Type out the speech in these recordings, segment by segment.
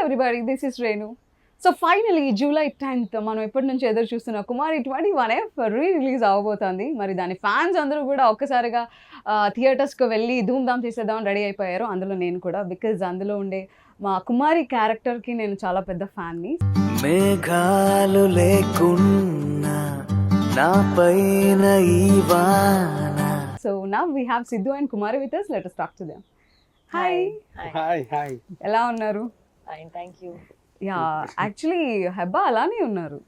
Everybody, this is Renu. So finally July 10th మనం ఎప్పటి నుంచి ఎదురు చూస్తున్న కుమారి 21F రిలీజ్ అవ్వబోతోంది. మరి దాని ఫ్యాన్స్ అందరూ కూడా ఒక్కసారిగా థియేటర్స్కి వెళ్ళి ధూమ్ధామ్ చేసేద్దామని రెడీ అయిపోయారు. అందులో నేను కూడా, బికాజ్ అందులో ఉండే మా కుమారి క్యారెక్టర్కి నేను చాలా పెద్ద ఫ్యాన్ని. మేఘాలు లేకున్నా నా పైన ఈ వాన. So now we have Siddhu and Kumari with us. Let us talk to them. Hi, hi. ఎలా ఉన్నారు? Fine, thank you. Yeah, actually Hebah అలానే ఉన్నారు,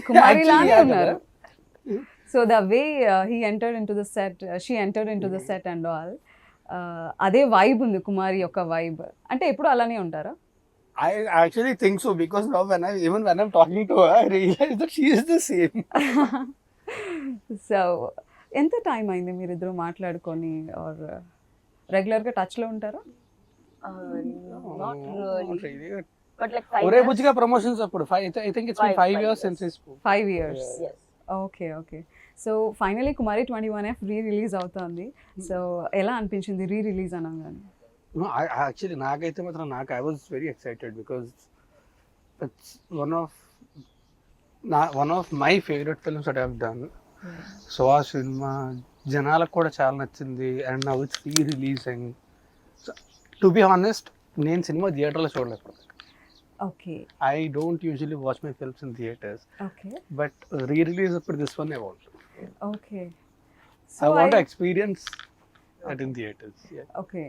కుమారి లానే ఉన్నారు. So the way he entered in to the set, she entered in to the set and all, అదే vibe ఉంది కుమారి యొక్క vibe. అంటే ఎప్పుడు అలానే ఉంటారా? I actually think so because now when I'm talking to her, I realize that she is the same. So ఎంత time అయింది మీరిద్దరు మాట్లాడుకొని, ఆర్ రెగ్యులర్గా టచ్లో ఉంటారా? Not really. really. But like 5 ఒరే years. బుజ్జిగా ప్రమోషన్స్ అప్పుడు I think it's been 5 5 years years. since we spoke. 5 years. Yes. Okay okay. So finally Kumari 21F release అవుతుంది. సో ఎలా అనిపించింది రిలీజ్ అనగానే? No, actually నాకైతే మాత్రం I was very excited because it's one of my favorite films that I've done. So ఆ cinema జనాలకు కూడా చాలా నచ్చింది and now it's releasing. To be honest, నేను సినిమా థియేటర్లో చూడలేదు. Okay I don't usually watch my films in theaters, okay but re-release for this one I want. Okay. I want to experience it in theaters. Yeah. Okay,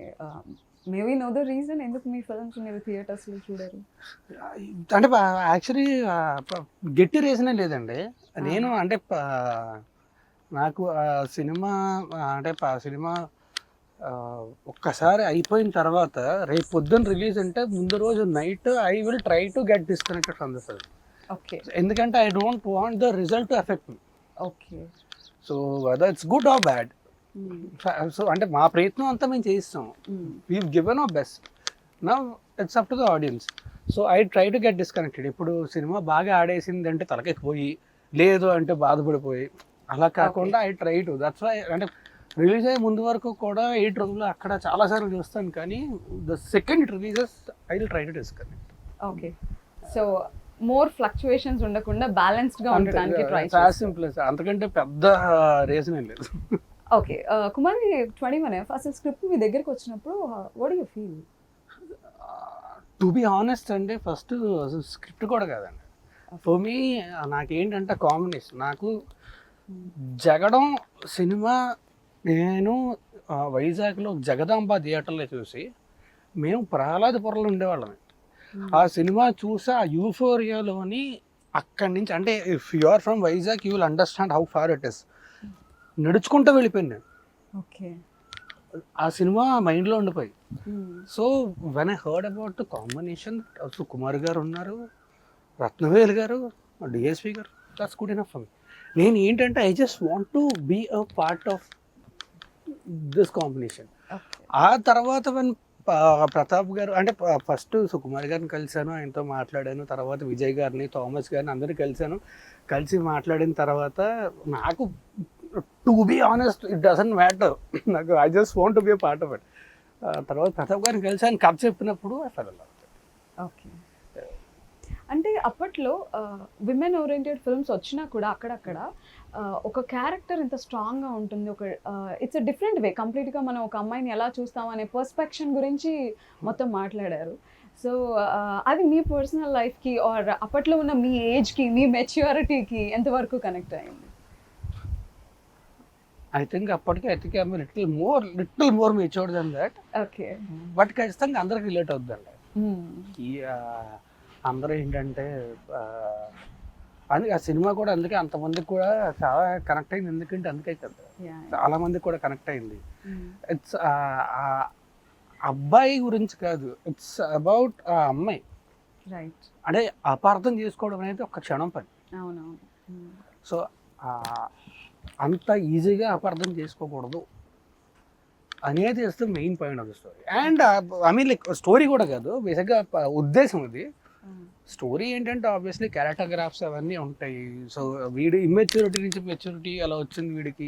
may we know the reason ఎందుకు మీ films మీరు థియేటర్స్లో చూడరు? అంటే actually గట్టి రీజనే లేదండి. నేను అంటే నాకు సినిమా అంటే సినిమా ఒక్కసారి అయిపోయిన తర్వాత రేపు పొద్దున్న రిలీజ్ అంటే ముందు రోజు night I will try to get disconnected from the film. Okay ఎందుకంటే I don't want the result to affect me. Okay. So whether it's good or bad, so అంటే మా ప్రయత్నం అంతా మేము చేయిస్తాం. We given our best. Now it's up to the audience. So I try to get disconnected. ఇప్పుడు సినిమా బాగా ఆడేసింది అంటే తలకెక్కిపోయి, లేదు అంటే బాధపడిపోయి, అలా కాకుండా I try to. That's why అంటే రిలీజ్ అయ్యే ముందు వరకు కూడా 8 రోజులు అక్కడ చాలాసార్లు చూస్తాను, కానీ the second it releases I will try to disconnect. Okay. So more fluctuations ఉండకుండా బ్యాలెన్స్డ్గా ఉండడానికి ట్రై చాలా సింపుల్, అంతకంటే పెద్ద రీజన్ ఏం లేదు. ఓకే. కుమారి 21F అసలు స్క్రిప్ట్ మీ దగ్గరికి వచ్చినప్పుడు what do you feel? To be honest అంటే ఫస్ట్ స్క్రిప్ట్ కూడా కాదండి. ఫర్ మీ నాకేంటంటే కాంబినేషన్, నాకు జగడం సినిమా నేను వైజాగ్లో జగదాంబ థియేటర్లో చూసి, మేము ప్రహ్లాదపురంలో ఉండేవాళ్ళమే. ఆ సినిమా చూసి ఆ యూఫోరియాలోని అక్కడి నుంచి, అంటే if you are from Vizag you will understand how far it is. నడుచుకుంటూ వెళ్ళిపోయాను నేను. ఓకే. ఆ సినిమా మైండ్లో ఉండిపోయి. So when I heard about the combination, Sukumar garu ఉన్నారు, Rathnavel garu, DSP garu, that's good enough for me. నేను ఏంటంటే I just want to be a part of this combination. ఆ తర్వాత వెన్ ప్రతాప్ గారు, అంటే ఫస్ట్ సుకుమార్ గారిని కలిశాను, ఆయనతో మాట్లాడాను, తర్వాత విజయ్ గారిని, థామస్ గారిని అందరినీ కలిసి మాట్లాడిన తర్వాత నాకు to be honest it doesn't matter, నాకు I just want to be a part of it. తర్వాత ప్రతాప్ గారిని కలిసి ఆయన కథ చెప్పినప్పుడు I fell in love. Okay. అంటే అప్పట్లో విమెన్ ఓరియంటెడ్ ఫిల్మ్స్ వచ్చినా కూడా అక్కడక్కడ ఒక క్యారెక్టర్ ఇంత స్ట్రాంగ్గా ఉంటుంది, ఒక ఇట్స్ అ డిఫరెంట్ వే కంప్లీట్గా. మనం ఒక అమ్మాయిని ఎలా చూస్తాం అనే పర్స్పెక్షన్ గురించి మొత్తం మాట్లాడారు. సో అది మీ పర్సనల్ లైఫ్కి ఆర్ అప్పట్లో ఉన్న మీ ఏజ్కి, మీ మెచ్యూరిటీకి ఎంతవరకు కనెక్ట్ అయింది? ఐ థింక్ అప్పటికి I little more matured then that. Okay. But ఖచ్చితంగా అందరికి రిలేట్ అవుతుందండి. ఈ అందరూ ఏంటంటే అందుకే ఆ సినిమా కూడా అందుకే అంతమందికి కూడా చాలా కనెక్ట్ అయింది. ఎందుకంటే అందుకే కదా చాలా మందికి కూడా కనెక్ట్ అయింది. ఇట్స్ అబ్బాయి గురించి కాదు, ఇట్స్ అబౌట్ ఆ అమ్మాయి. రైట్. అంటే అపార్థం చేసుకోవడం అనేది ఒక క్షణం పని. అవునవును. సో అంత ఈజీగా అపార్థం చేసుకోకూడదు అనేది is the main point of the story. And I mean like story కూడా కాదు, బేసిక్గా ఉద్దేశం ఇది. స్టోరీ ఏంటంటే ఆబ్వియస్లీ క్యారెక్టర్ గ్రాఫ్స్ అవన్నీ ఉంటాయి. సో వీడి ఇమ్మెచ్యూరిటీ నుంచి మెచ్యూరిటీ అలా వచ్చింది వీడికి,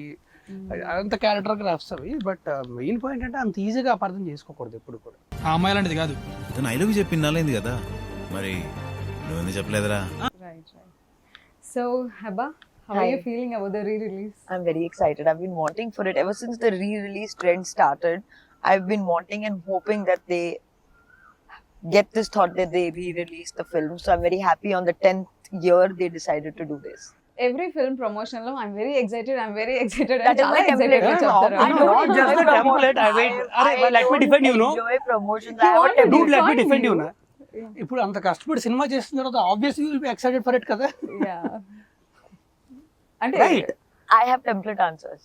అంత క్యారెక్టర్ గ్రాఫ్స్ అవి. బట్ మెయిన్ పాయింట్ అంటే అంత ఈజీగా అపార్థం చేసుకోకూడదు ఎప్పుడు కూడా. ఆ అమ్మాయి లాంటిది కాదు. తను ఐ లవ్ యూ చెప్పి నాలైంది కదా, మరి నువ్వెందుకు చెప్పలేదురా? Right. So, Heba, how are Hi. you feeling about the re-release? I'm very excited. I've been wanting for it ever since the re-release trend started. I've been wanting and hoping that they get this thought that they re-release the film. So I'm very happy on the 10th year they decided to do this. Every film promotion lo I'm very excited. That is my template. గా No, చెప్తారు. I don't Not just the enjoy template. I promotions. wait. Arey, let me defend you, no? enjoy promotions. You I have a want to template. Dude, let me define defend you, you. na. ఇప్పుడు అంత కష్టపడి cinema చేసిన తర్వాత obviously will be excited for it కదా. Yeah. అంటే Right. I have template answers.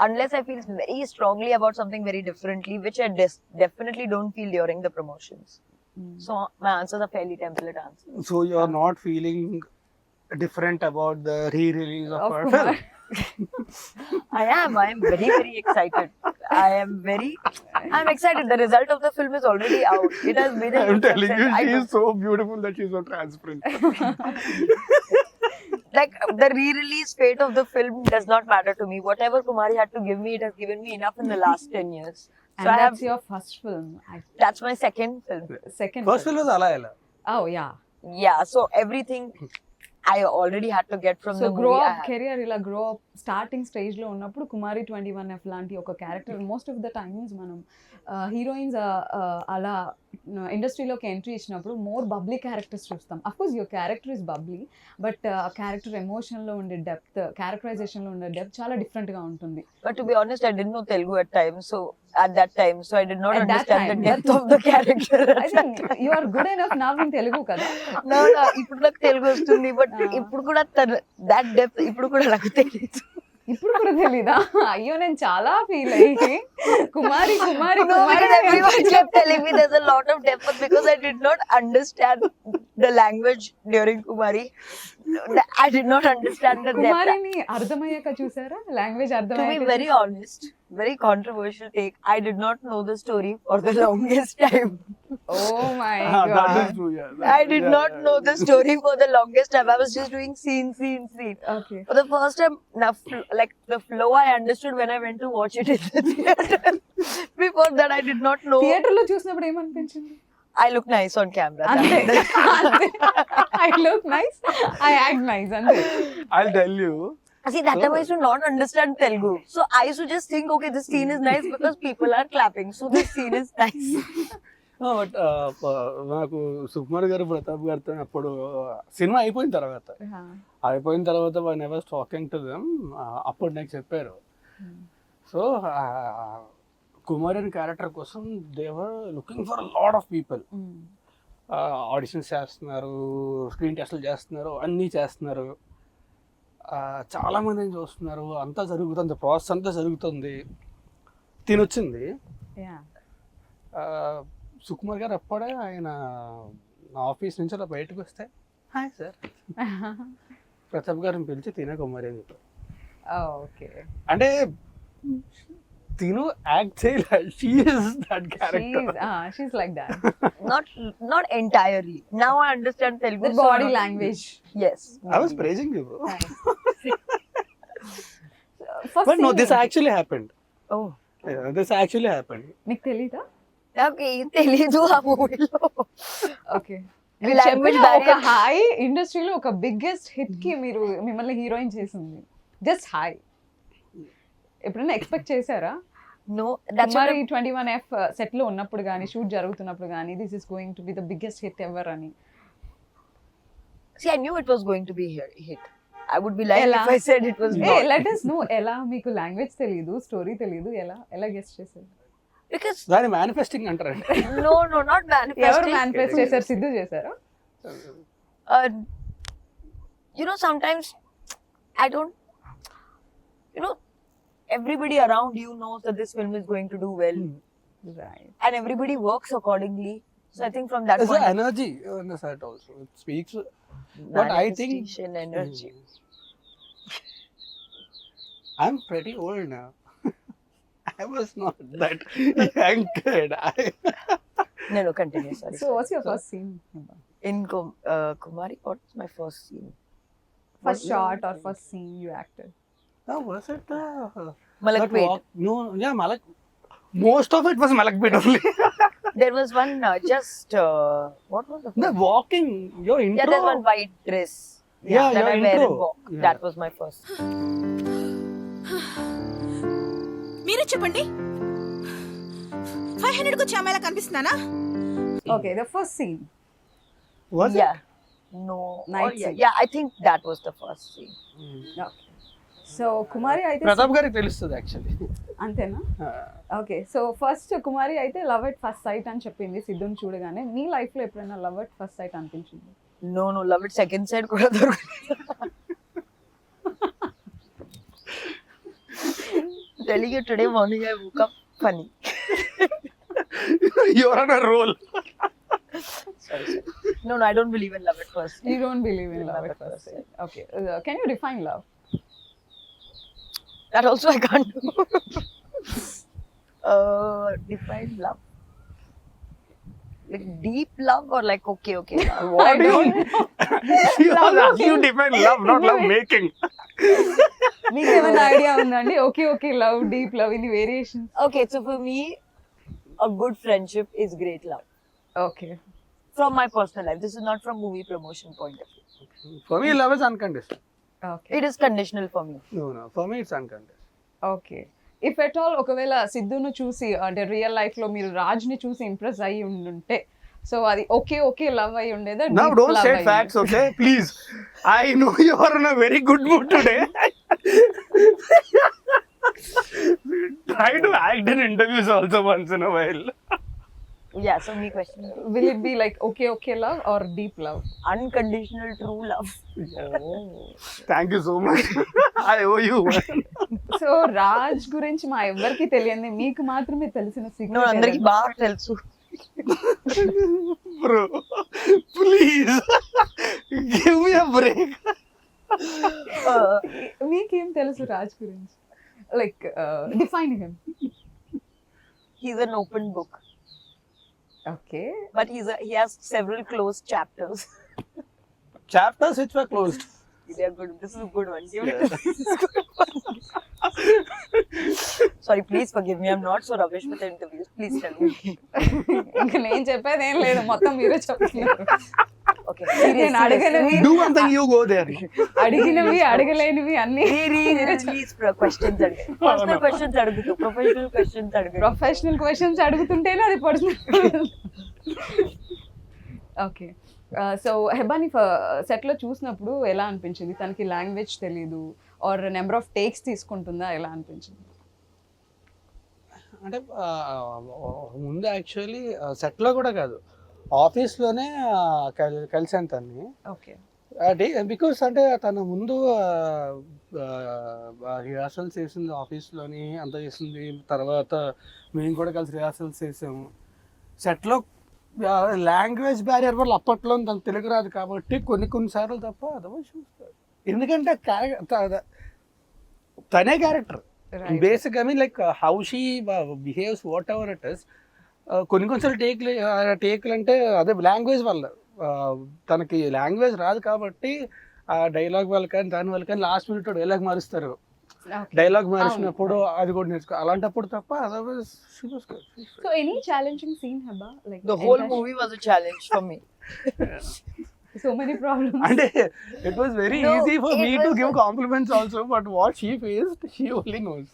Unless I feel very strongly about something very differently, which I definitely don't feel during the promotions. So my answers are fairly template answers. So you are not feeling different about the re-release of our Kumar. film. I am very, very excited. I'm excited. The result of the film is already out. It has made a I'm huge telling you, success. she is so beautiful that she is so transparent. Like the re-release fate of the film does not matter to me. Whatever Kumari had to give me, it has given me enough in the last 10 years. So And I have, that's your first film. that's my second film. Second First film was అలా ఎలా. Oh yeah. Yeah, so everything I already had to get from so the grow movie. I up had. Career ఇలా grow up starting stage లో ఉన్నప్పుడు Kumari 21F లాంటి ఒక character most of the times మనం heroines అలా ఇండస్ట్రీలోకి ఎంట్రీ ఇచ్చినప్పుడు more bubbly characters చూస్తాం. Of course your character is bubbly, but character emotion లో ఉండే డెప్త్, క్యారెక్టరైజేషన్ లో ఉండే డెప్త్ చాలా డిఫరెంట్ గా ఉంటుంది. But to be honest, I didn't know Telugu at that time, so I did not At that understand the time. depth of the character. I think you are good enough now in Telugu కదా. No, ఇప్పుడు నాకు తెలుగు వస్తుంది, but ఇప్పుడు కూడా that depth ఇప్పుడు కూడా నాకు తెలియదు. ఇప్పుడు కూడా తెలీదా? అయ్యో నేను చాలా ఫీల్ అయ్యి కుమారి కుమారి No, Kumari because everyone kept telling me there's a lot of depth, but because I did not understand the language during Kumari, I did not understand the depth. కుమారిని అర్థమయ్యాక చూసారా? Language To be అర్థమయ్యాక very honest, very controversial take, I did not know the story for the longest time. Oh my That god. is true, yeah. I did not know the story for the longest time. I was just doing scene. Okay. For the first time, like the flow I understood when I went to watch it in the theater. Before that, I did not know. Theatre లో చూసినప్పుడు ఏమనిపించింది? I look nice on camera. అంతే. I look nice, I act nice అంతే. I'll tell you. See, that time I used to not understand Telugu. So I used to just think, okay, this scene is nice because people are clapping. So this scene is nice. But నాకు సుకుమార్ గారు ప్రతాప్ గారితో అప్పుడు సినిమా అయిపోయిన తర్వాత one ever talking to them, అప్పుడు నాకు చెప్పారు. So Kumar అనే క్యారెక్టర్ కోసం they were looking for lot of people. Auditions చేస్తున్నారు, స్క్రీన్ టెస్ట్లు చేస్తున్నారు, అన్నీ చేస్తున్నారు, చాలా మందిని చూస్తున్నారు, అంతా జరుగుతుంది, ప్రాసెస్ అంతా జరుగుతుంది. తినొచ్చింది సుకుమార్ గారు అప్పుడే ఆయన ఆఫీస్ నుంచి అలా బయటకు వస్తే, హాయ్ సార్ ప్రతాప్ గారిని పిలిచి తినే కుమారి అని చెప్పారు. ఓకే. అంటే తిను యాక్ట్ చేయాలి, she is that character. She's like that. Not entirely. Now I understand Telugu. The body language. Yes. I was praising you, bro. First But no, scene this ఏంటి? actually happened. Oh. Yeah, this actually happened. నీకు తెలీదా? నాకు ఏం తెలీదు ఆ మూవీలో. Okay. మీ language ఒక barrier. Hi ఇండస్ట్రీలో ఒక బిగ్గెస్ట్ హిట్ కి మీరు మిమ్మల్ని హీరోయిన్ చేసింది. Just hi. ఎప్పుడైనా ఎక్స్పెక్ట్ చేశారా? No, that's what Kumari 21F set లో ఉన్నప్పుడు కానీ షూట్ జరుగుతున్నప్పుడు కానీ this is going to be the biggest hit ever అని? See, I knew it was going to be hit. I would be lying Ella. if I said it was A not. Let us know ఎలా మీకు language తెలీదు, story తెలీదు, ఎలా guest చేశారు? Because దాని manifesting అంటారండి. no, not ఎవరు manifesting. Manifest చేశారు? సిద్ధు చేశారా? You know, sometimes I don't. You know, everybody around you knows that this film is going to do well, Right. and everybody works accordingly. So I think from that There's point, an energy on the set also. It speaks. But I think manifestation, energy. I'm pretty old now. I was not that young kid. No, continue. Sorry. So what's your first scene? In Kumari, what's my first scene? First shot or first scene you acted? Was it Malakpet. No, yeah, most of it was Malakpet only. There was one what was the The walking, your intro. Yeah, there's one white dress. Yeah, that your I wear intro. and walk. Yeah. That was my first. మీరే చెప్పండి 500 కు చామేలా కనిపిస్తున్నానా? Okay the first scene Was Yeah. No. Night yeah, scene. yeah, I think that was the first scene. So Kumari అయితే ప్రతాప్ గారికి తెలుస్తుంది actually. అంతేనా? Okay so first కుమారి అయితే లవ్ ఎట్ ఫస్ట్ సైట్ అని చెప్పింది సిద్ధుని చూడగానే. మీ లైఫ్ లో ఎప్పుడైనా లవ్ ఎట్ ఫస్ట్ సైట్ అనిపించింది? No, love it second side kuda dorukadu. Telling you today morning I woke up funny. You're on a roll. Sorry. No, I don't believe in love at first. You don't believe in love at first sight. Okay. Can you define love? That also I can't do. Define love. Like deep love or like okay love? What do you Love you define love, not love making. మీకు ఏమైనా idea ఉందండి? Okay love, deep love, ఇన్ని variations. Okay, so for me, a good friendship is great love. Okay From my personal life, this is not from movie promotion point of view. For me, love is unconditional. Okay It is conditional for me. No, for me it's unconditional. Okay if at all ఒకవేళ సిద్ధును చూసి అంటే real life లో మీరు రాజ్ ని చూసి impress అయ్యి ఉండుంటే so అది ఓకే లవ్ అయి ఉండేదా? Now don't say facts, okay? Please. I know you are in a very good mood today. Try to act in interviews also once in a while. Yeah, so me question. Will it be like okay love or deep love? Unconditional true love. Thank you so much. I owe you one. So Raj గురించి మా ఎవరికి తెలియదు, మీకు మాత్రమే తెలిసిన No, secret అందరికి బాగా తెలుసు. Bro, please. Give me a break. మీకేం తెలుసు రాజ్ గురించి? Like define him. He's an open book, okay but he has several closed chapters. Chapters which were closed. They are good. This is a good one. Give it. This is good one. Sorry, please forgive me. I'm not so rubbish with the interviews. Please tell me. ఇంకా నేను చెప్పేది ఏం లేదు, మొత్తం మీరే చెప్తున్నారు. Okay. నేను అడగనివి Do one thing, you go there. అడిగినవి అడగలేనివి అన్ని Please questions అడుగు. Personal questions అడుగుతూ, professional questions అడుగు. ప్రొఫెషనల్ క్వశ్చన్స్ అడుగుతుంటేనే అది పర్సనల్. ఓకే సో హెబాని సెట్ లో చూసినప్పుడు ఎలా అనిపించింది? తనకి లాంగ్వేజ్ తెలీదు ఆర్ నెంబర్ ఆఫ్ టేక్స్ తీసుకుంటుందా, ఎలా అనిపించింది? అంటే ముందు యాక్చువల్లీ సెట్లో కూడా కాదు, ఆఫీస్లోనే కలిసాను తన్ని. ఓకే బికాస్ అంటే తన ముందు రిహార్సల్స్ చేసింది ఆఫీస్లోని, అంత చేసింది. తర్వాత మేము కూడా కలిసి రిహార్సల్స్ చేసాము. సెట్లో లాంగ్వేజ్ బ్యారియర్ వల్ల అప్పట్లో తను తెలుగు రాదు కాబట్టి కొన్నిసార్లు తప్ప అదవో చూస్తారు. ఎందుకంటే తనే character basic. I mean like how she behaves what ever it is. కొన్నిసార్లు టేక్లు అంటే అదే లాంగ్వేజ్ వల్ల. తనకి లాంగ్వేజ్ రాదు కాబట్టి ఆ డైలాగ్ వల్ల కానీ దాని వల్ల కానీ లాస్ట్ మినిట్ డైలాగ్ మారుస్తారు. డైలాగ్ మారిసినప్పుడు అది కూడా నేర్చుకో, అలాంటప్పుడు తప్ప otherwise she was good. So any challenging scene Heba? Like The whole movie was a challenge for me. So many problems. అంటే it was very No, easy for it me to was give compliments also, but what she faced she only knows.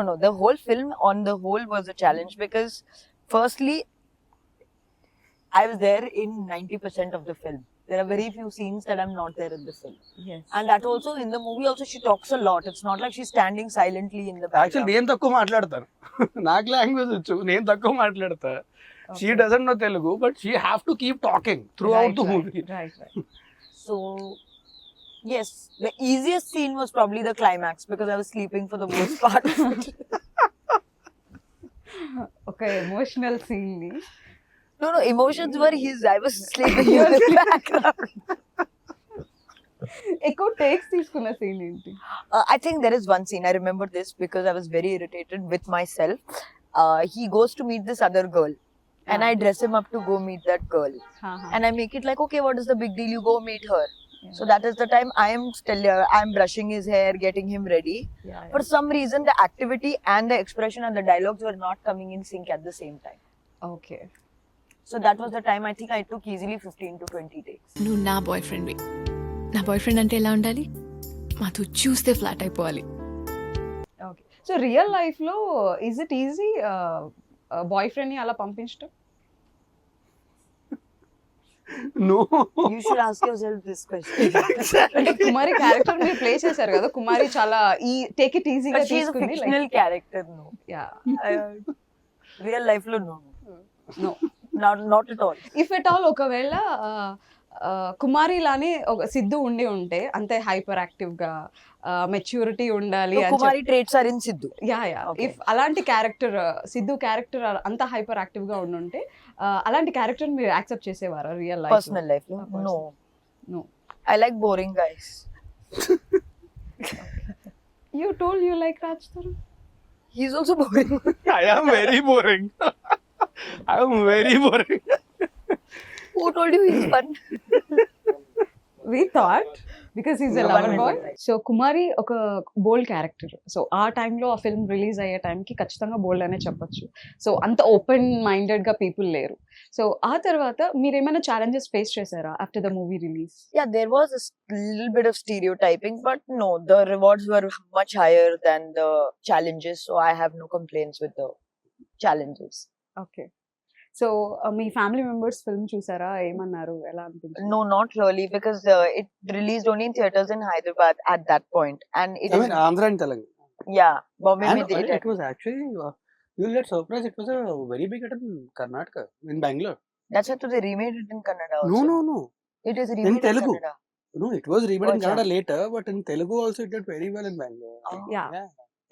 No, the whole film on the whole was a challenge because firstly, I was there in 90% of the film. There are very few scenes that I'm not there in the film. Yes. And that also, in the movie also, she talks a lot. It's not like she's standing silently in the actually background. నేను తక్కువ మాట్లాడతాను, నాకు language వచ్చు, నేను తక్కువ మాట్లాడతా. She doesn't know Telugu, but she have to keep talking through out the movie. Right. So, yes, the easiest scene was probably the climax because I was sleeping for the most part of it. ఒక emotional scene ని No, emotions were his. I was sleeping in the background. ఎక్కువ takes తీసుకున్న scene ఏంటి? I think there is one scene. I remember this because I was very irritated with myself. He goes to meet this other girl. And I dress him up to go meet that girl. And I make it like, okay, what is the big deal? You go meet her. Yeah. So that is the time I am still I'm brushing his hair, getting him ready. Yeah, For some reason, the activity and the expression and the dialogues were not coming in sync at the same time. Okay. So that was the time I think I took easily 15 to 20 takes. నువ్వు నా bye ఫ్రెండ్వి. నా boy friend అంటే ఎలా ఉండాలి? మాతో చూస్తే flat అయిపోవాలి. Okay. So real లైఫ్లో ఈజ్ ఇట్ ఈజీ బాయ్ ఫ్రెండ్ని అలా పంపించడం? No. You should ask yourself this question. అంటే కుమారి క్యారెక్టర్ మీరు ప్లే చేశారు కదా, కుమారి చాలా ఈ టేక్ ఇట్ ఈజీగా But she is a తీసుకుంది. fictional character, no. Yeah. Real life lo no. No. Not at all. If at all ఒకవేళ కుమారి లానే ఒక సిద్ధు ఉంటే అంతే హైపర్ యాక్టివ్ గా మెచ్యూరిటీ ఉండాలి So, అని Kumari traits are in Sidhu. Yeah. Okay. If అలాంటి క్యారెక్టర్ సిద్ధు క్యారెక్టర్ అంత హైపర్ యాక్టివ్ గా ఉంటే అలాంటి క్యారెక్టర్ మీరు యాక్సెప్ట్ చేసేవారా real life? Personal life, no. No. No. I like boring guys. You told you like Raj Tarun. He's also boring. I am very boring. I am very boring. Who told you he's fun? We thought because he's a No, lover one boy. minute. So Kumari ఒక bold character. So ఆ టైంలో ఆ film release అయ్యే టైంకి ఖచ్చితంగా బోల్డ్ అనే చెప్పొచ్చు. So అంత ఓపెన్ మైండెడ్ గా పీపుల్ లేరు. సో ఆ తర్వాత మీరు ఏమైనా ఛాలెంజెస్ ఫేస్ చేశారా after the movie release? Yeah, there was a little bit of stereotyping, but no, the rewards were much higher than the challenges, so I have no complaints with the challenges. Okay. So me family members film చూసారా? ఏమన్నారు? ఎలా అనిపించింది? No, not really, because it released only in theaters in Hyderabad at that point, and it I is mean Andhra and Telangana. yeah, Bombay And mein they it was actually, you'll get surprised, it was a very big hit in Karnataka, in Bangalore. that's why they remade it in Kannada also. No. It is remade in Telugu. Kannada. No, it was remade in Oh, Kannada later, but in Telugu also it did very well in Bangalore. Oh. Yeah.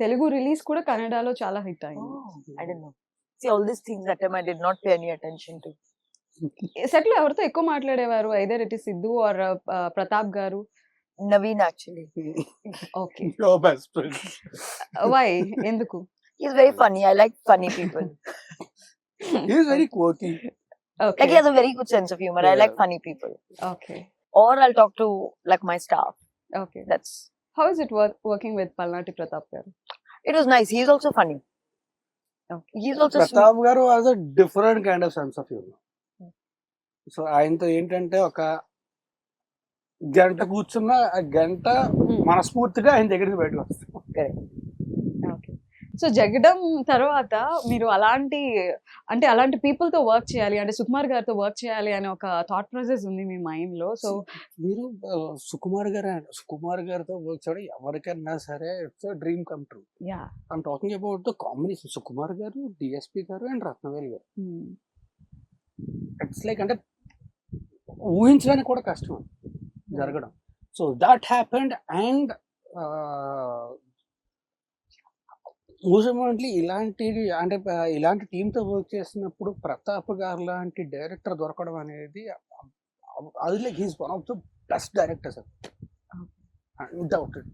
Telugu release కూడా కన్నడలో చాలా hit అయింది. Oh, I didn't know. See, all these things that time I did not pay any attention to. Set లో ఎవరితో ఎక్కువ మాట్లాడేవారు? Either it is Siddhu or Pratap garu? Naveen actually. Okay. Your best friend. Why? ఎందుకు? He's very funny. I like funny people. He is very quirky. Okay. Like he has a very good sense of humor. I like Yeah. funny people. Okay. Or I'll talk to like my staff. Okay. That's how is it working with పల్నాటి ప్రతాప్ గారు? it was nice. He's also funny. Okay. He's also sweet. Pratap గారు has a different kind of sense of humor. So ఆయనతో ఏంటంటే ఒక గంట కూర్చున్న ఆ గంట మనస్ఫూర్తిగా ఆయన దగ్గరికి బయటకు వస్తాం. ఓకే. సో జగడం తర్వాత మీరు అలాంటి పీపుల్ తో వర్క్ చేయాలి అంటే సుకుమార్ గారితో వర్క్ చేయాలి అనే ఒక థాట్ ప్రాసెస్ ఉంది మీ మైండ్ లో. సో మీరు సుకుమార్ గారితో వర్క్ చేయడం ఎవరికైనా సరే it's dream come true. Yeah. I'm talking about the combination Sukumar గారు, డిఎస్పి గారు అండ్ రత్నవేల్ గారు. ఇట్స్ లైక్ అంటే ఊహించడానికి కూడా కష్టం అది జరగడం. So that happened and mostly ఇలాంటి టీంతో వర్క్ చేసినప్పుడు ప్రతాప్ గారు లాంటి డైరెక్టర్ దొరకడం అనేది అది like he's one of the best directors undoubted.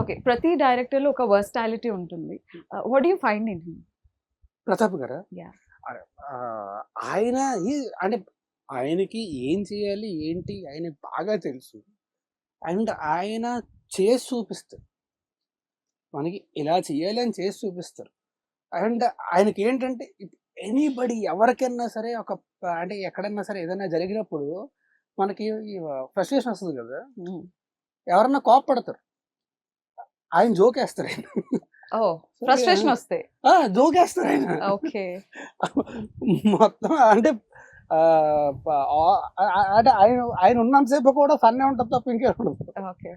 Okay. ప్రతి డైరెక్టర్ లో ఒక వర్స్టాలిటీ ఉంటుంది. What do you find in him? Pratap గారా? Yeah. ఆయన అంటే ఆయనకి ఏం చేయాలి ఏంటి ఆయన బాగా తెలుసు అండ్ ఆయన చేసి చూపిస్తారు. మనకి ఇలా చేయాలి అని చేసి చూపిస్తారు. అండ్ ఆయనకి ఏంటంటే ఎనీబడి ఎవరికైనా సరే అంటే ఎక్కడైనా సరే ఏదైనా జరిగినప్పుడు మనకి ఫ్రస్ట్రేషన్ వస్తుంది కదా, ఎవరన్నా కోపడతారు, ఆయన జోకేస్తారు. ఆయన ఫ్రస్ట్రేషన్ వస్తే జోకేస్తారు ఆయన. ఓకే. మొత్తం అంటే ఆయన ఉన్నంతసేపు కూడా ఫన్నే ఉంటుంది తప్ప ఇంకే ఉండదు. Okay.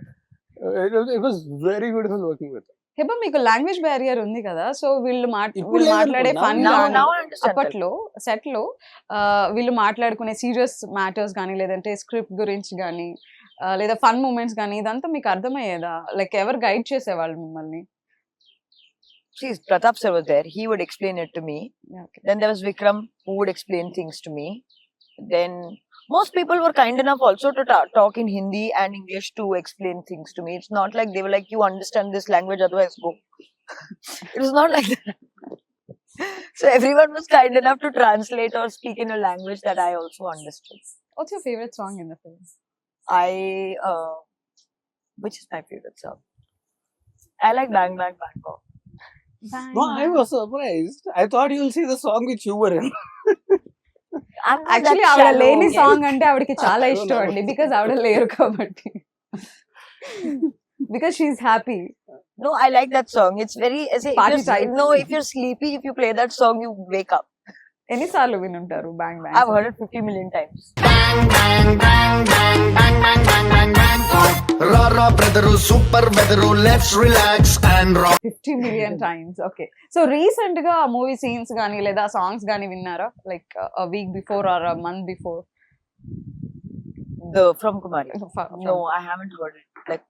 It was very beautiful working with. Heba మీకు లాంగ్వేజ్ బ్యారియర్ ఉంది కదా, సో వీళ్ళు ఇప్పుడు మాట్లాడే లేదు. Fun Now I understand. అప్పట్లో సెట్ లో వీళ్ళు మాట్లాడుకునే సీరియస్ మ్యాటర్స్ కానీ లేదంటే స్క్రిప్ట్ గురించి కానీ లేదా ఫన్ మూమెంట్స్ కానీ ఇదంతా మీకు అర్థమయ్యేదా? లైక్ ఎవరు గైడ్ చేసేవాళ్ళు మిమ్మల్ని? See, Pratap sir was there. He would explain it to me. Okay. Then there was Vikram who would explain things to me. Then most people were kind enough also to talk in Hindi and English to explain things to me. It's not like they were like, you understand this language, otherwise go. It was not like that. So everyone was kind enough to translate or speak in a language that I also understood. What's your favorite song in the film? Which is my favorite song? I like Bang Bang Bangkok. No, I was surprised. I thought you'll see the song which you were in. I'm not actually that ఆవిడ shallow. లేని song అంటే ఆవిడకి చాలా I don't ఇష్టం know. అండి, because ఆవిడ లేరు కాబట్టి. Because she is happy. No, I like that song. It's very. Party type. No, if you're sleepy, if you play that song, you wake up. ఎన్నిసార్లు వినుంటారు bang I've bang? heard it 50 million times. Rara brother, super weather, let's relax and rock. 50 million times. Okay. So recent గా movie scenes గానీ లేదా songs గానీ విన్నారా? Like week before are month before? The from Kumari. No, I haven't heard it. Like,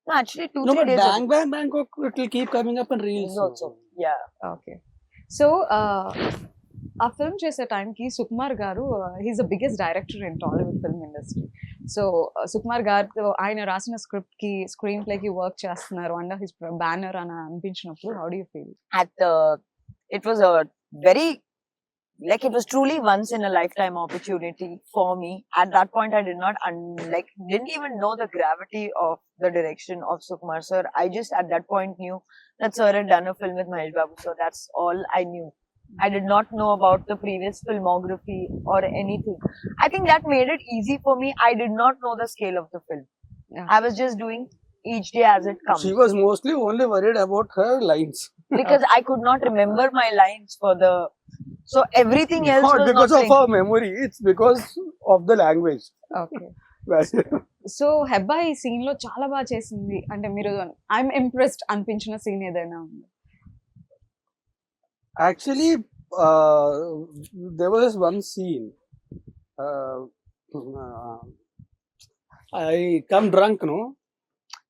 no, actually 2-3 No, but days Bang Bang Bangkok, it will keep coming up in reels ago. Also, yeah. Okay. So ఆ film చేసే టైంకి సుకుమార్ గారు he's the biggest director in Tollywood film industry. So Sukumar గారితో ఆయన రాసిన script కి screen play కి work చేస్తున్నారు అండర్ హిస్ బ్యానర్ అని అనిపించినప్పుడు how do you feel? It was a very, like, it was truly once in a lifetime opportunity for me. At that point, I did not didn't even know the gravity of the direction of Sukumar sir. I just at that point knew that sir had done a film with Mahesh Babu, so that's all I knew. I did not know about the previous filmography or anything. I think that made it easy for me. I did not know the scale of the film. Yeah. I was just doing each day as it comes. She was mostly only worried about her lines. Because I could not remember my lines for the, so everything else Not was because not of her memory, it's because of the language. Okay. So Hebah ఈ scene లో చాలా బాగా చేసింది అంటే మీరు I'm impressed అనిపించిన scene ఏదైనా ఉంది? Actually, there was one scene. I come drunk, no?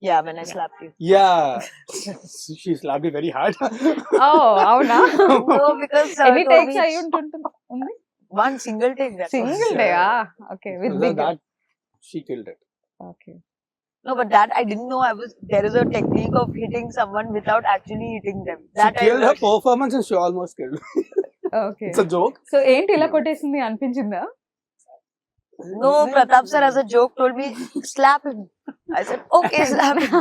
Yeah, when I slapped you. Yeah, she slapped me very hard. ఓ అవునా? No, because ఎన్ని told టేక్స్ me అయి ఉంటుంది? one single take. That was. Single day? Okay. With big. That she killed it. Okay. No, but that I didn't know. There is a technique of hitting someone without actually hitting them. She That I killed her learned. performance and she almost killed me. Okay. It's a joke. So ఏంటి ఇలా కొట్టేసింది అనిపించిందా? No, Pratap sir as a joke told me slap him. I said okay, slap him.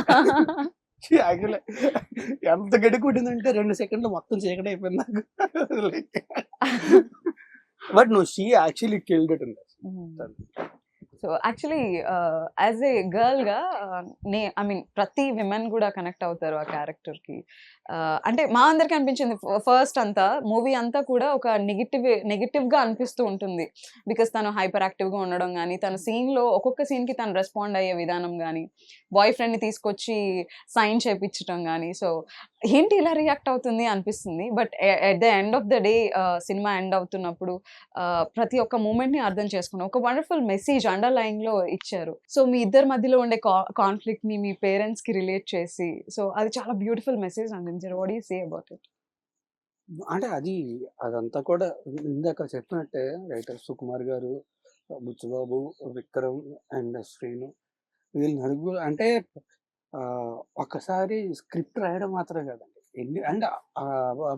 She actually ఎంత గడి కొట్టిందంటే 2 సెకండ్లు మొత్తం చీకటి అయిపోయింది నాకు. But no, she actually killed it in this. So actually as a girl గా ఐ మీన్ ప్రతి women కూడా కనెక్ట్ అవుతారు ఆ క్యారెక్టర్ కి. అంటే మా అందరికి అనిపించింది ఫస్ట్ అంతా మూవీ అంతా కూడా ఒక నెగిటివ్ గా అనిపిస్తూ ఉంటుంది. బికాస్ తను హైపర్ యాక్టివ్ గా ఉండడం కానీ తన సీన్ లో ఒక్కొక్క సీన్ కి తను రెస్పాండ్ అయ్యే విధానం కానీ బాయ్ ఫ్రెండ్ ని తీసుకొచ్చి సైన్ చేయించడం కానీ సో ఏంటి ఇలా రియాక్ట్ అవుతుంది అనిపిస్తుంది. But at the end of the day cinema end అవుతున్నప్పుడు ప్రతి ఒక్క మూమెంట్ ని అర్థం చేసుకున్నాం. ఒక వండర్ఫుల్ మెసేజ్ అండర్లైన్ లో ఇచ్చారు. సో మీ ఇద్దరి మధ్యలో ఉండే కాన్ఫ్లిక్ట్ ని మీ పేరెంట్స్ కి రిలేట్ చేసి సో అది చాలా బ్యూటిఫుల్ మెసేజ్ అందించారు. What do you say about it? అంటే అదంతా కూడా ఇందాక చెప్పినట్టే రైటర్ సుకుమార్ గారు, బుచ్చిబాబు, విక్రమ్ అండ్ శ్రీను వీళ్ళు నలుగురు అంటే ఒక్కసారి స్క్రిప్ట్ రాయడం మాత్రమే కదండి, అండ్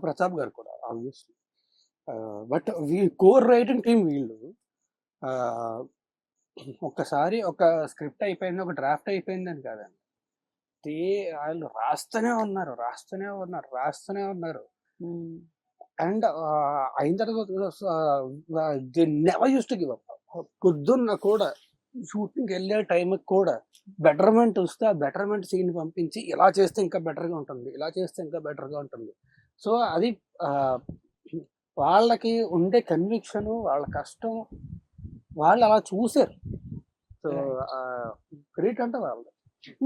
ప్రతాప్ గారు కూడా obviously. But core writing team వీళ్ళు ఒక్కసారి ఒక స్క్రిప్ట్ అయిపోయింది, ఒక డ్రాఫ్ట్ అయిపోయింది అని కాదండి, వాళ్ళు రాస్తూనే ఉన్నారు. అండ్ అయిన తర్వాత they never use to give up. పొద్దున్న కూడా షూటింగ్కి వెళ్ళే టైంకి కూడా బెటర్మెంట్ వస్తే ఆ బెటర్మెంట్ సీన్ పంపించి ఇలా చేస్తే ఇంకా బెటర్గా ఉంటుంది. సో అది వాళ్ళకి ఉండే కన్విక్షన్, వాళ్ళ కష్టం, వాళ్ళు అలా చూసారు. సో గ్రేట్ అంటే వాళ్ళు.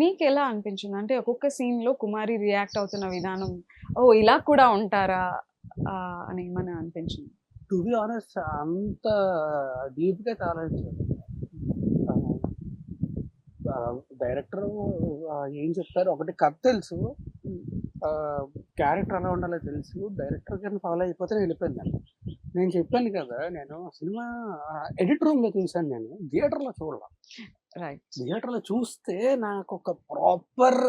మీకు ఎలా అనిపించింది అంటే ఒక్కొక్క సీన్ లో కుమారి రియాక్ట్ అవుతున్న విధానం ఓ ఇలా కూడా ఉంటారా అని ఏమైనా అనిపించింది? టు బి ఆనెస్ట్ అంత డీప్గా ఆలోచించారు. డైరెక్టర్ ఏం చెప్తారు, ఒకటి కథ తెలుసు, క్యారెక్టర్ ఎలా ఉండాలో తెలుసు, డైరెక్టర్ గారిని ఫాలో అయిపోతే వెళ్ళిపోయింది. నేను చెప్పాను కదా, నేను సినిమా ఎడిట్ రూమ్లో చూశాను, నేను థియేటర్లో చూడాల. రైట్. థియేటర్లో చూస్తే నాకు ఒక ప్రాపర్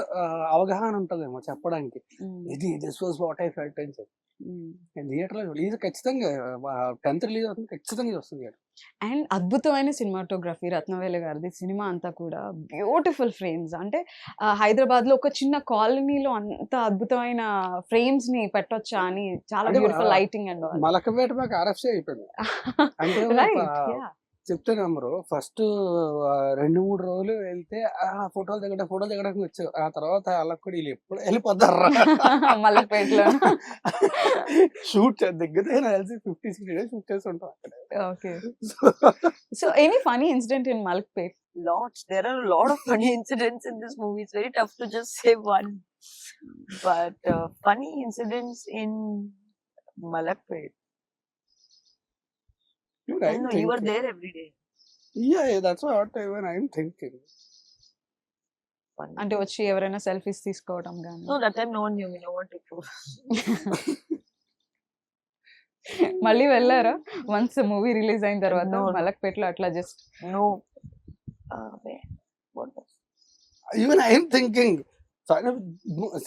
అవగాహన ఉంటుందేమో చెప్పడానికి, ఇది this was what I felt అని చెప్పి. నేను థియేటర్లో రిలీజ్ ఖచ్చితంగా 10th రిలీజ్ అవుతుంది, ఖచ్చితంగా వస్తుంది. అండ్ అద్భుతమైన సినిమాటోగ్రఫీ రత్నవేలు గారిది. సినిమా అంతా కూడా బ్యూటిఫుల్ ఫ్రేమ్స్. అంటే హైదరాబాద్లో ఒక చిన్న కాలనీలో అంత అద్భుతమైన ఫ్రేమ్స్ ని పెట్టొచ్చా అని చాలా అంటే, బ్యూటిఫుల్ లైటింగ్ అండ్ మలకపేట మాకు RFC అయిపోయింది. అంటే రైట్. చెప్తే నమ్మరు, ఫస్ట్ 2-3 రోజులు వెళ్తే ఫోటోలు దిగడానికి వచ్చావు. ఆ తర్వాత వాళ్ళకి కూడా వీళ్ళు ఎప్పుడు వెళ్ళిపోతారా మలక్పేటలో. షూట్ దిగ్గితే నాకు తెలిసి 50-60 days షూట్ చేసి ఉంటాం అక్కడ. Okay. So any funny incident in Malakpet? Lots. There are a lot of funny incidents in this movie. It's very tough to just say one. But funny incidents in Malakpet. Dude, I'm No, you were thinking. there every day. Yeah, that's what even I'm thinking. Funny. అంటే వచ్చి ఎవరైనా selfies తీసుకోవడం కానీ? No, that time no one knew me. No one took photos. మళ్ళీ వెళ్ళారా once movie release అయిన తర్వాత No. మలక్పేటలో అట్లా just? No. Wait. What was? Even I'm thinking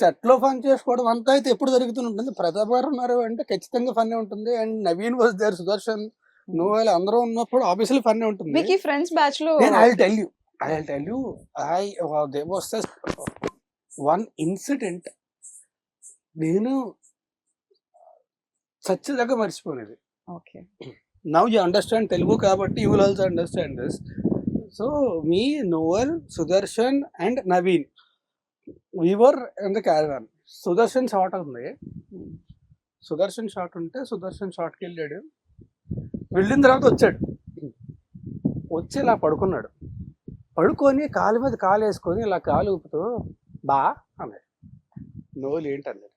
set లో ఫన్ చేసుకోవడం అంతా అయితే ఎప్పుడు జరుగుతూనే ఉంటుంది. ప్రతాప్ గారు ఉన్నారు అంటే ఖచ్చితంగా ఫన్ ఉంటుంది. And Naveen was there, Sudarshan, Noel అందరూ ఉన్నప్పుడు ఆబ్వియస్లీ ఫన్ ఉంటుంది. మీకు ఈ ఫ్రెండ్స్ బ్యాచ్ లో నేను I tell you there was just one incident నేను సచ్చిదాకా మర్చిపోలేదు. Okay. Now you understand Telugu కాబట్టి you will also understand this. So me, Noel, Sudarshan and Naveen, we were in the caravan. Sudarshan shot ఉంది. సుదర్శన్ షాట్ ఉంటే సుదర్శన్ షాట్కి వెళ్ళాడు. వెళ్ళిన తర్వాత వచ్చాడు. వచ్చి ఇలా పడుకున్నాడు. పడుకొని కాలు మీద కాలు వేసుకొని ఇలా కాలు ఊపుతూ బా అన్నాడు. నోవల్ ఏంటన్నాడు.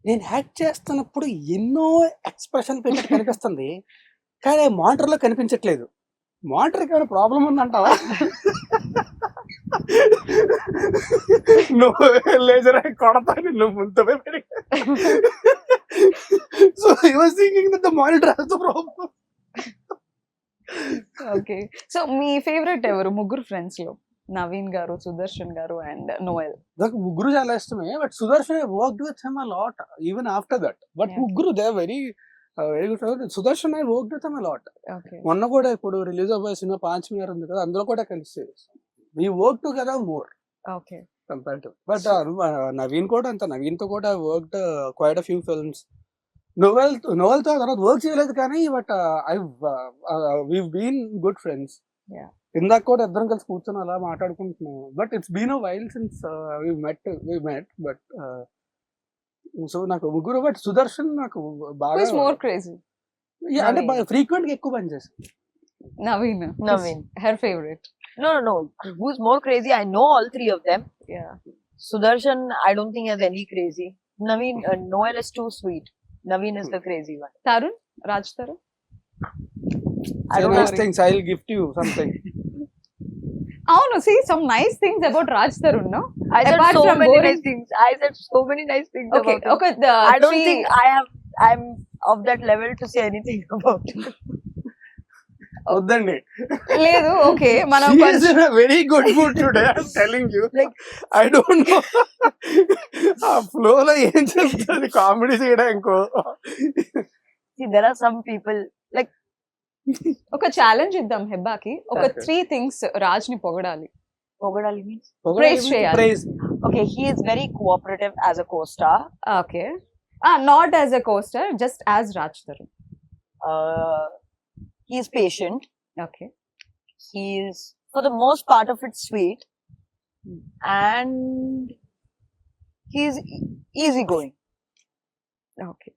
నేను యాక్ట్ చేస్తున్నప్పుడు ఎన్నో ఎక్స్ప్రెషన్ పెట్టినట్టు కనిపిస్తుంది, కానీ మానిటర్లో కనిపించట్లేదు. మానిటర్కి ఏమైనా ప్రాబ్లం ఉందంటావా? నువ్వు లేజర్ కొడతా నిన్ను ముందు. So he was thinking that the monitor has the problem. Okay. So me favourite ఎవరు ముగ్గురు ఫ్రెండ్స్ లో? నవీన్ గారు, సుదర్శన్ గారు అండ్ నోయల్. నాకు ముగ్గురు చాలా ఇష్టమే. But Sudarshan worked with him a lot even after that. But Yeah. ముగ్గురు they very very good. Sudarshan I worked with him a lot. Okay. మొన్న కూడా ఇప్పుడు రిలీజ్ అవ్వే సినిమా 5 మీటర్ ఉంది కదా, అందులో కూడా కలిసి we work together more okay. Comparative. But Naveen కూడా అంత, నవీన్తో కూడా worked quite a few films. నోవెల్తో తర్వాత వర్క్ చేయలేదు కానీ but we been good friends. Yeah. ఇందాక కూడా ఇద్దరం కలిసి కూర్చొని అలా మాట్లాడుకుంటున్నాం. But it's been a while since we met. But so నాకు ముగ్గురు. బట్ సుదర్శన్ నాకు బాగా మోర్ క్రేజీ? అంటే Naveen. ఫ్రీక్వెంట్ గా ఎక్కువ పని చేశాను. Naveen. Naveen. Her favourite? No. Who's more crazy? I know all three of them. Yeah. Sudarshan, I don't think has any crazy. Naveen, Noel is too sweet. Naveen is the crazy one. Tarun, Raj Tarun? I don't Nice know. things, I'll gift you something. అవును. see some nice things about Raj Tarun, no? I said Apart so from many boring- nice things. I said so many nice things Okay, about him. okay. I don't think I'm of that level to say anything about him. వద్దండి. లేదు. Okay. మనం She is in a very good mood today, I'm telling you. Like, I don't know. ఆ flow లో ఏం చెప్తుంది comedy చేయడానికి. see, there are some people like ఒక challenge ఇద్దాం హెబ్బాకి. ఒక Okay. 3 థింగ్స్ రాజ్ ని పొగడాలి. Pogadali means. Praise చేయాలి. Praise. Okay, he is very cooperative as a co-star. Okay. Not as a coaster, just as Raj Tarun. He is patient. Okay. He is, for the most part of it, sweet, and he is easygoing. Okay.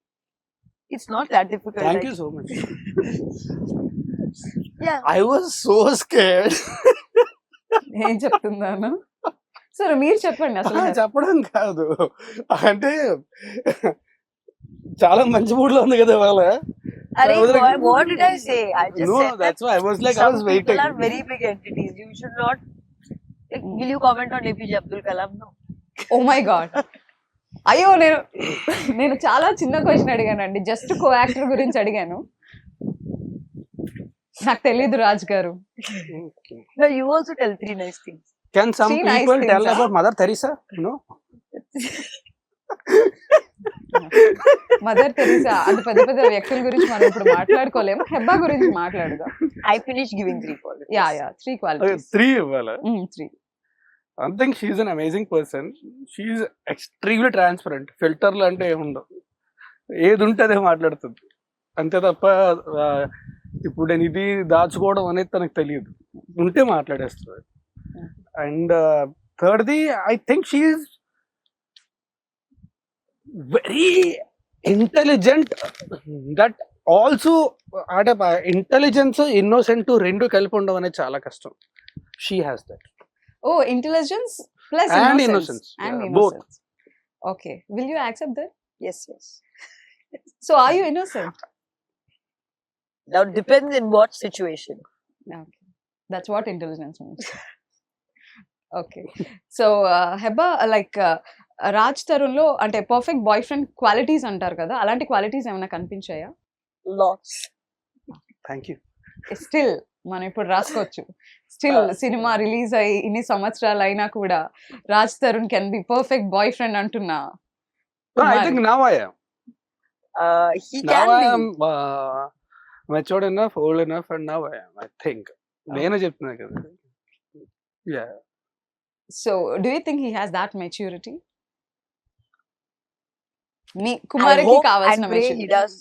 It's not that difficult. Thank like- you so much. Yeah. I was so scared. ఏం చెప్తున్నాను? సరే మీరు చెప్పండి అసలు. చెప్పడం కాదు, అంటే చాలా మంచి మూడ్ లో ఉంది కదా ఇవాళ. Arey, I was like, what did I say? I just No, said that's that why I was like, I some was people waiting. are very big entities. You should not. Like, will you comment on APJ Abdul Kalam? No. Oh my god. అయ్యో, నేను చాలా చిన్న question అడిగానండి. Just co actor గురించి అడిగాను. నాకు తెలీదు రాజ్ గారు. No, you also tell 3 nice things. Can some Three nice people tell things, about Mother Teresa? No. Mother Teresa అంత పెద్ద పెద్ద వ్యక్తుల గురించి మనం ఇప్పుడు మాట్లాడుకోలేము. హెబ్బా గురించి మాట్లాడదాం. I finished giving 3 qualities. Yeah 3 Okay, qualities. 3 ఇవ్వాలా? 3. I think she's an amazing person. She's extremely transparent. ఫిల్టర్లు అంటే ఏముండవు. ఏది ఉంటే అదే మాట్లాడుతుంది. అంతే తప్ప ఇప్పుడు నేను ఇది దాచుకోవడం అనేది తనకు తెలియదు. ఉంటే మాట్లాడేస్తుంది. అండ్ థర్డ్ది I think she is very intelligent. That also అంటే ఇంటెలిజెన్స్ ఇన్నోసెంట్ రెండు కలిపి ఉండడం అనేది చాలా కష్టం. షీ హ్యాస్ దట్. Oh, intelligence plus And innocence. innocence. And Yeah, innocence. Okay. Will you accept that? Yes, yes. So are you innocent? Now depends in what situation. Okay. That's what intelligence means. Okay. So Heba, like Raj Tarun లో అంటే perfect boy friend qualities అంటారు కదా, అలాంటి qualities ఏమైనా కనిపించాయా? Lots. Thank you. Still మనం ఇప్పుడు రాసుకోవచ్చు. Still cinema release అయ్యి ఇన్ని సంవత్సరాలు అయినా కూడా Raj Tarun can be perfect boy friend అంటున్నా. I think now I am. He Now can I be. am matured enough, old enough, and now I am. I think. నేనే చెప్తున్నా కదా. Yeah. So do you think he has that maturity? Me I కుమారికి hope కావాల్సిన and pray he maturity. does.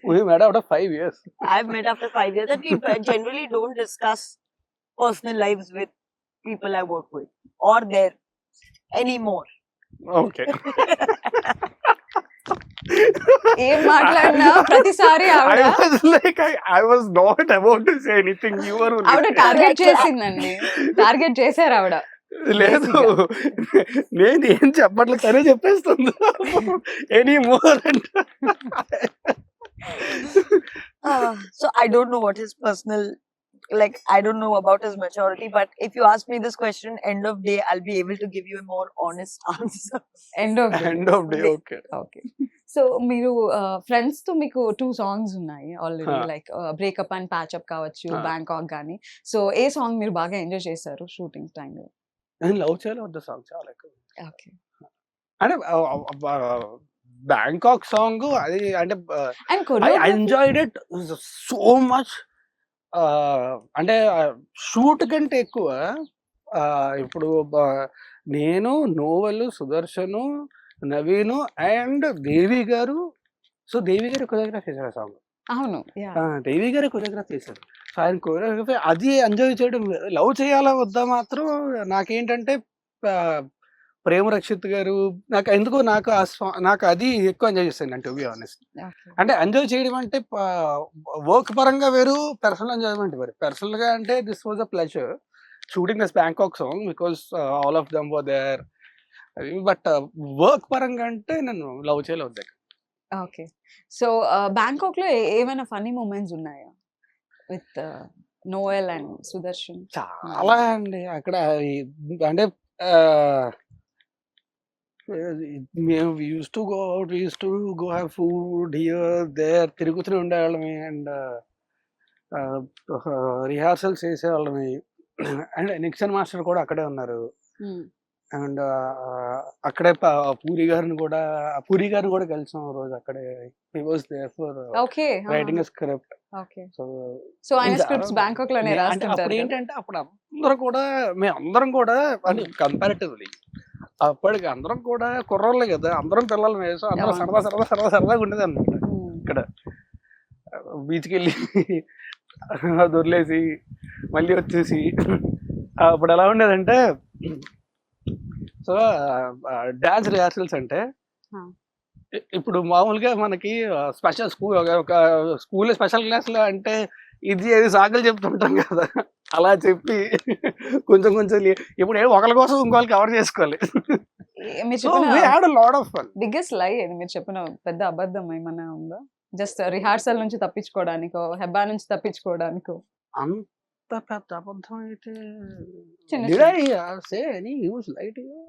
We met after 5 years. I've met after 5 years that we generally don't discuss personal lives with people I work with or there anymore. Okay. ఏం మాట్లాడినా ప్రతిసారి ఆవిడ I was like, I was not about to say anything. You were only. ఆవిడ target చేసిందండి. Target చేశారు ఆవిడ. లేదు, నేను ఏం చెప్పట్లేదు, తనే చెప్పేస్తుంది. ఎనీ మోర్ అంట. So I don't know what his personal, like I don't know about his maturity, but if you ask me this question, end of day, I'll be able to give you a more honest answer. End of End of day, okay. Okay. So మీరు friends తో మీకు 2 songs ఉన్నాయి already, Huh. Like breakup and patchup కావచ్చు, Huh. Bangkok గానీ. So ఏ song మీరు బాగా enjoy చేశారు షూటింగ్ టైంలో? నేను లవ్ చేయాలి వద్ద సాంగ్ చాలా ఎక్కువ. ఓకే. అంటే బ్యాంకాక్ సాంగ్ అది అంటే and I choreography enjoyed it so much. అంటే షూట్ కంటే ఎక్కువ ఇప్పుడు నేను, నోవల్, సుదర్శను, నవీను అండ్ దేవి గారు. సో దేవి గారు కొరియోగ్రఫీ చేశారు ఆ సాంగ్. అవును. యా. దేవి గారే కొరియోగ్రఫీ చేశారు. సో ఆయన కొరియోగ్రఫీ అది ఎంజాయ్ చేయడం. లవ్ చేయాలా వద్దా మాత్రం నాకేంటంటే ప్రేమ రక్షిత్ గారు నాకు ఎందుకో నాకు అది ఎక్కువ ఎంజాయ్ చేస్తాను అంటే, టు బి ఆనెస్ట్. ఓకే. అంటే ఎంజాయ్ చేయడం అంటే వర్క్ పరంగా వేరు, పర్సనల్ ఎంజాయ్మెంట్ వేరు. పర్సనల్ గా అంటే this was a pleasure shooting this Bangkok song because all of them were there. But work పరంగా అంటే నేను లవ్ చేయలేదు. ఓకే. సో బ్యాంకాక్ లో ఏమైనా ఫన్నీ మూమెంట్స్ ఉన్నాయా విత్ నోయల్ అండ్ సుదర్శన్? చాలా అండి అక్కడ అంటే మేము used to go out, used to go have food here there, తిరుగుతూనే ఉండేవాళ్ళమి. అండ్ రిహార్సల్స్ చేసేవాళ్ళమి. అండ్ నిక్సన్ మాస్టర్ కూడా అక్కడే ఉన్నారు. అండ్ అక్కడే పూరి గారిని కూడా కలిసాం రోజు అక్కడే. He was there for okay. Writing a script. Okay. So so ఆయన స్క్రిప్ట్స్ బ్యాంకాక్ లోనే అంటే రాస్తుంటారు అప్పుడు కదా? ఏంటంటే అప్పుడు మేమందరం కూడా అంటే కంపారిటివ్లీ అప్పటికి అందరం కూడా కుర్రోళ్ళే కదా, అందరం పిల్లలు వేసాం, అందరం సరదాగా ఉండేది అనమాట. ఇక్కడ బీచ్కి వెళ్ళి దొర్లేసి మళ్ళీ వచ్చేసి అప్పుడు ఎలా ఉండేదంటే, సో డాన్స్ రిహార్సల్స్ అంటే ఇప్పుడు మామూలుగా మనకి స్పెషల్ ఒక స్కూల్లో స్పెషల్ క్లాస్లో అంటే ఇది సాకులు చెప్తుంటాం కదా, అలా చెప్పి కొంచెం ఇప్పుడు ఒకరి కోసం ఇంకోళ్ళకి కవర్ చేసుకోవాలి. మీరు So we had a lot of fun. Biggest లై ఇది మీరు చెప్పిన పెద్ద అబద్ధం ఏమన్నా ఉందా? జస్ట్ రిహార్సల్ నుంచి తప్పించుకోవడానికో, హెబ్బా నుంచి తప్పించుకోవడానికో? అంత పెద్ద అబద్ధం అయితే చిన్న did చిన్న. I say any huge lie to you?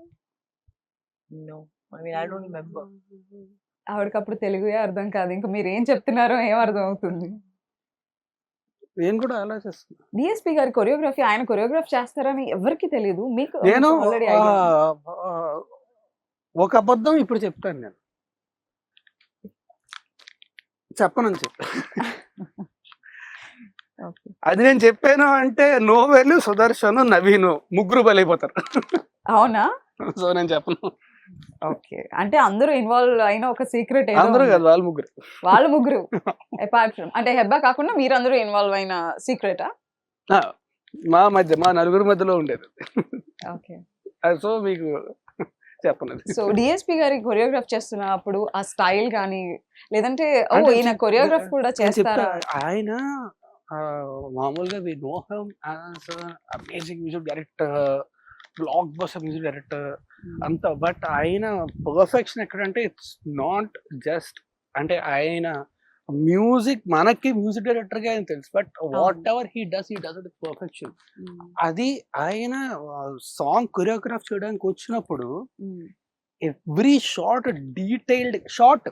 No, I mean I don't remember. ఆవిడకప్పుడు తెలుగే అర్థం కాదు, ఇంకా మీరు ఏం చెప్తున్నారో ఏం అర్థం అవుతుంది? నేను కూడా ఆలోచిస్తున్నా. డిఎస్పి గారి కొరియోగ్రఫీ ఆయన కొరియోగ్రాఫ్ చేస్తారని ఎవరికి తెలియదు, మీకు నేను ఆల్రెడీ ఒక అబద్ధం ఇప్పుడు చెప్తాను. నేను చెప్పనని చెప్పి అది నేను చెప్పాను అంటే నోవెల్, సుదర్శన్, నవీన్ ముగ్గురు బలైపోతారు. అవునా? సో నేను చెప్పను. ఓకే, అంటే అందరూ ఇన్వాల్వ్ అయిన ఒక సీక్రెట్ అందరూ కాదు, వాళ్ళు ముగ్గురు. వాళ్ళు ముగ్గురు అపార్ట్ ఫ్రమ్ అంటే హెబ్బా కాకుండా మీరందరూ ఇన్వాల్వ్ అయిన సీక్రెటా? మా మధ్య, మా నలుగురు మధ్యలో ఉండేది. ఓకే, సో మీకు చెప్పను. సో డిఎస్పి గారి కొరియోగ్రాఫ్ చేస్తున్నప్పుడు ఆ స్టైల్ కానీ లేదంటే ఓ అంటే ఈయన కొరియోగ్రాఫ్ కూడా నేను చెప్తా, చేస్తారా? ఆయన మామూలుగా we know him as amazing music director, blockbuster music director అంతా. బట్ ఆయన పర్ఫెక్షన్ ఎక్కడంటే ఇట్స్ నాట్ జస్ట్ అంటే ఆయన మ్యూజిక్, మనకి మ్యూజిక్ డైరెక్టర్ గా ఆయన తెలుసు, but whatever he does it perfection. అది ఆయన సాంగ్ కొరియోగ్రాఫ్ చేయడానికి వచ్చినప్పుడు ఎవ్రీ షార్ట్ డీటెయిల్డ్ షార్ట్,